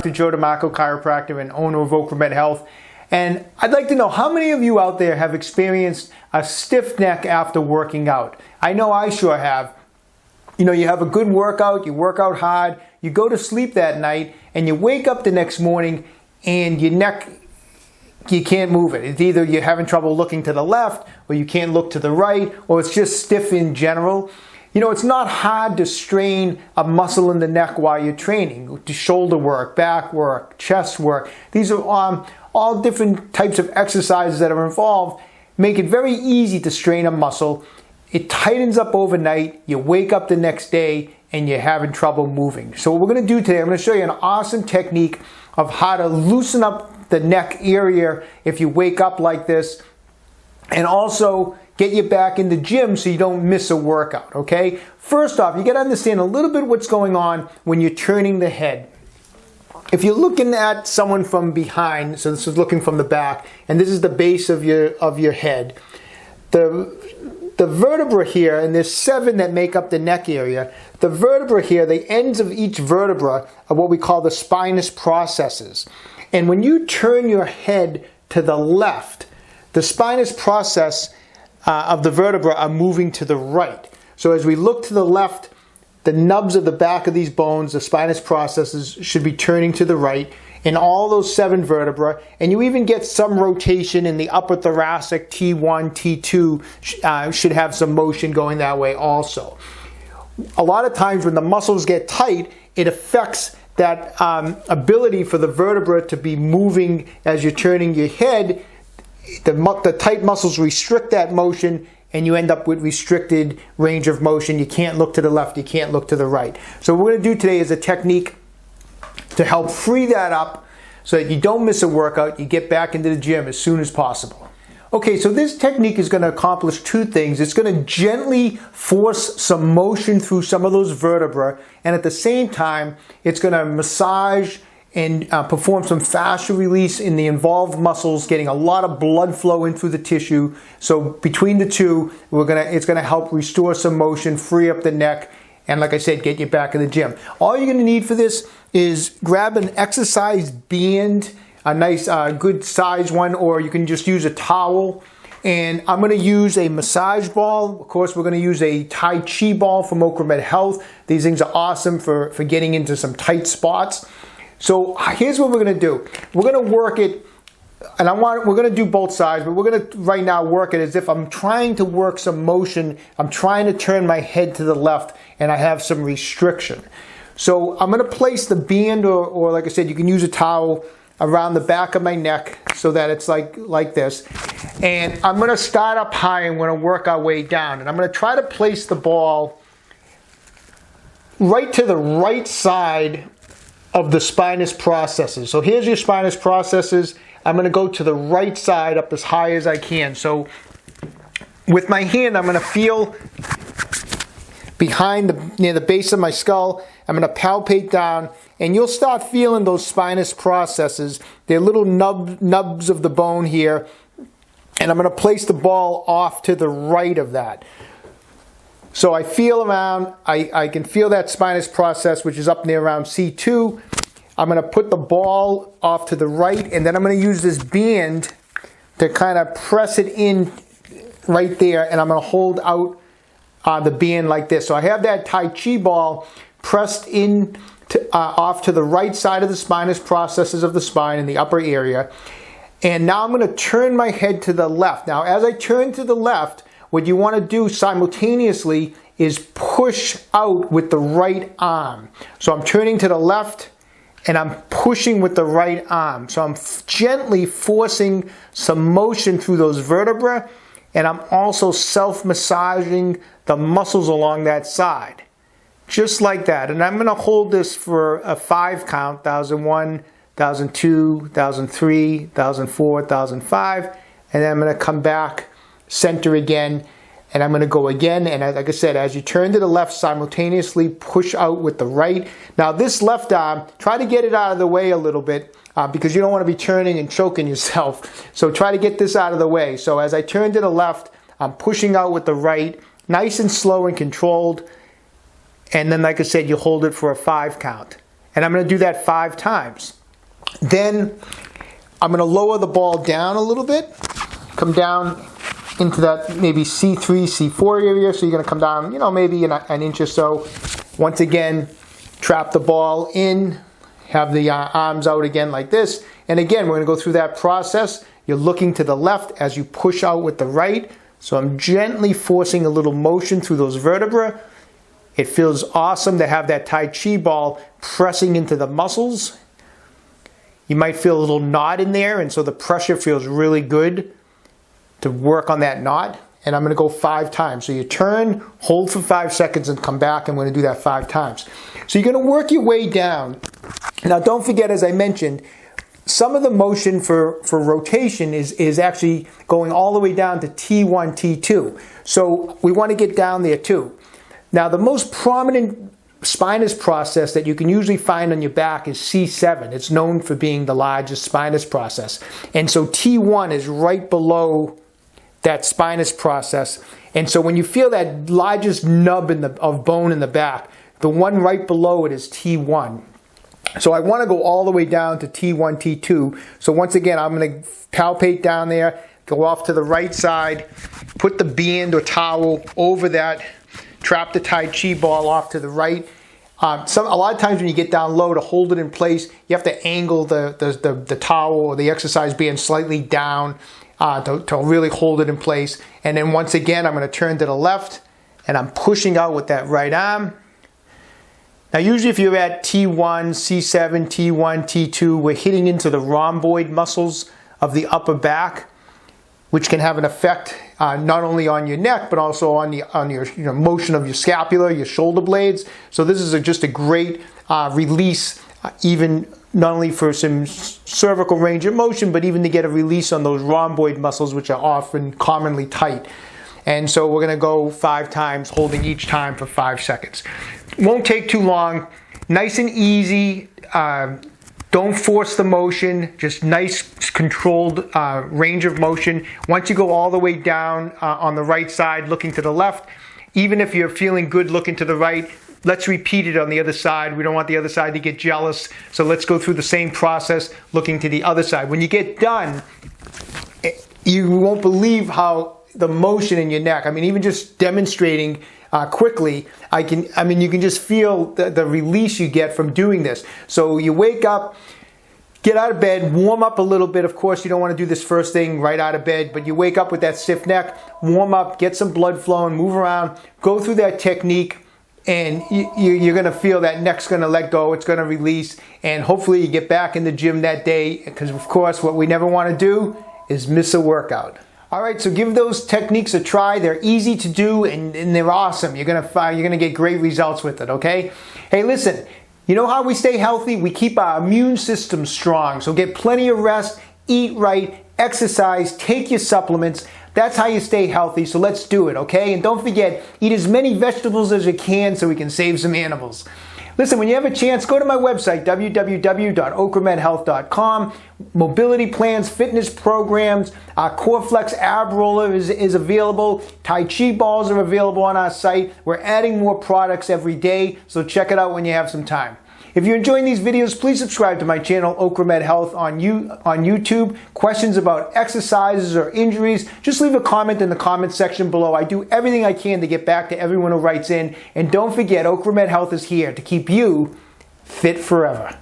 Dr. Joe DeMarco, chiropractor and owner of Vertebrae Health. And I'd like to know how many of you out there have experienced a stiff neck after working out. I know I sure have. You know, you have a good workout, you work out hard, you go to sleep that night, and you wake up the next morning and your neck, you can't move it. It's either you're having trouble looking to the left, or you can't look to the right, or it's just stiff in general. You know, it's not hard to strain a muscle in the neck while you're training. Shoulder work, back work, chest work. These are all different types of exercises that are involved. Make it very easy to strain a muscle. It tightens up overnight. You wake up the next day and you're having trouble moving. So what we're going to do today, I'm going to show you an awesome technique of how to loosen up the neck area if you wake up like this, and also get you back in the gym so you don't miss a workout, okay? First off, you got to understand a little bit what's going on when you're turning the head. If you're looking at someone from behind, so this is looking from the back, and this is the base of your head, the vertebra here, and there's 7 that make up the neck area. The vertebra here, the ends of each vertebra are what we call the spinous processes. And when you turn your head to the left, the spinous process of the vertebra are moving to the right. So as we look to the left, the nubs of the back of these bones, the spinous processes, should be turning to the right in all those 7 vertebrae, and you even get some rotation in the upper thoracic. T1, T2 should have some motion going that way also. A lot of times when the muscles get tight, it affects that ability for the vertebra to be moving as you're turning your head. The tight muscles restrict that motion, and you end up with restricted range of motion. You can't look to the left, you can't look to the right. So what we're going to do today is a technique to help free that up so that you don't miss a workout, you get back into the gym as soon as possible. Okay, so this technique is going to accomplish 2 things. It's going to gently force some motion through some of those vertebrae, and at the same time, it's going to massage and perform some fascia release in the involved muscles, getting a lot of blood flow in through the tissue. So between the two, it's going to help restore some motion, free up the neck, and like I said, get you back in the gym. All you're going to need for this is grab an exercise band, a nice good size one, or you can just use a towel. And I'm going to use a massage ball. Of course, we're going to use a Tai Chi ball from Vertebrae Health. These things are awesome for getting into some tight spots. So here's what we're going to do. We're going to work it, and we're going to do both sides, but we're going to right now work it as if I'm trying to work some motion. I'm trying to turn my head to the left, and I have some restriction. So I'm going to place the band, or like I said, you can use a towel around the back of my neck so that it's like this. And I'm going to start up high and we're going to work our way down. And I'm going to try to place the ball right to the right side of the spinous processes. So here's your spinous processes. I'm going to go to the right side up as high as I can. So with my hand, I'm going to feel behind near the base of my skull. I'm going to palpate down, and you'll start feeling those spinous processes. They're little nubs of the bone here, and I'm going to place the ball off to the right of that. So I feel around, I can feel that spinous process, which is up near around C2. I'm going to put the ball off to the right, and then I'm going to use this band to kind of press it in right there, and I'm going to hold out the band like this. So I have that Tai Chi ball pressed in off to the right side of the spinous processes of the spine in the upper area. And now I'm going to turn my head to the left. Now as I turn to the left, what you want to do simultaneously is push out with the right arm. So I'm turning to the left and I'm pushing with the right arm. So I'm gently forcing some motion through those vertebrae, and I'm also self-massaging the muscles along that side. Just like that. And I'm going to hold this for a 5 count, 1001, 1002, 1003, 1004, 1005, and then I'm going to come back, center again, and I'm going to go again. And like I said, as you turn to the left, simultaneously push out with the right. Now this left arm, try to get it out of the way a little bit because you don't want to be turning and choking yourself. So try to get this out of the way. So as I turn to the left, I'm pushing out with the right, nice and slow and controlled. And then, like I said, you hold it for a 5 count. And I'm going to do that 5 times. Then I'm going to lower the ball down a little bit, come down into that maybe C3, C4 area. So you're going to come down, maybe an inch or so. Once again, trap the ball in, have the arms out again like this. And again, we're going to go through that process. You're looking to the left as you push out with the right. So I'm gently forcing a little motion through those vertebrae. It feels awesome to have that Tai Chi ball pressing into the muscles. You might feel a little knot in there, and so the pressure feels really good to work on that knot. And I'm going to go 5 times. So you turn, hold for 5 seconds, and come back. I'm going to do that 5 times. So you're going to work your way down. Now don't forget, as I mentioned, some of the motion for rotation is actually going all the way down to T1, T2. So we want to get down there too. Now the most prominent spinous process that you can usually find on your back is C7. It's known for being the largest spinous process. And so T1 is right below that spinous process. And so when you feel that largest nub of bone in the back, the one right below it is T1. So I want to go all the way down to T1, T2. So once again, I'm going to palpate down there, go off to the right side, put the band or towel over that, trap the Tai Chi ball off to the right. A lot of times when you get down low, to hold it in place, you have to angle the towel or the exercise band slightly down to really hold it in place. And then once again, I'm going to turn to the left, and I'm pushing out with that right arm. Now usually if you're at T1, C7, T1, T2, we're hitting into the rhomboid muscles of the upper back, which can have an effect not only on your neck, but also on your motion of your scapula, your shoulder blades. So this is just a great release, even not only for some cervical range of motion, but even to get a release on those rhomboid muscles, which are often commonly tight. And so we're going to go 5 times, holding each time for 5 seconds. Won't take too long. Nice and easy. Don't force the motion. Just nice, controlled range of motion. Once you go all the way down on the right side, looking to the left, even if you're feeling good looking to the right, let's repeat it on the other side. We don't want the other side to get jealous. So let's go through the same process, looking to the other side. When you get done, you won't believe how the motion in your neck, even just demonstrating quickly, you can just feel the release you get from doing this. So you wake up, get out of bed, warm up a little bit. Of course, you don't want to do this first thing right out of bed, but you wake up with that stiff neck, warm up, get some blood flowing, move around, go through that technique, and you're going to feel that neck's going to let go, it's going to release, and hopefully you get back in the gym that day, because of course what we never want to do is miss a workout. All right, so give those techniques a try. They're easy to do and they're awesome. You're gonna get great results with it, okay? Hey, listen, you know how we stay healthy? We keep our immune system strong. So get plenty of rest, eat right, exercise, take your supplements. That's how you stay healthy, so let's do it, okay? And don't forget, eat as many vegetables as you can so we can save some animals. Listen, when you have a chance, go to my website, www.okramedhealth.com. Mobility plans, fitness programs, our CoreFlex ab roller is available. Tai Chi balls are available on our site. We're adding more products every day, so check it out when you have some time. If you're enjoying these videos, please subscribe to my channel,Okramed Health, on YouTube. Questions about exercises or injuries, just leave a comment in the comment section below. I do everything I can to get back to everyone who writes in. And don't forget,Okramed Health is here to keep you fit forever.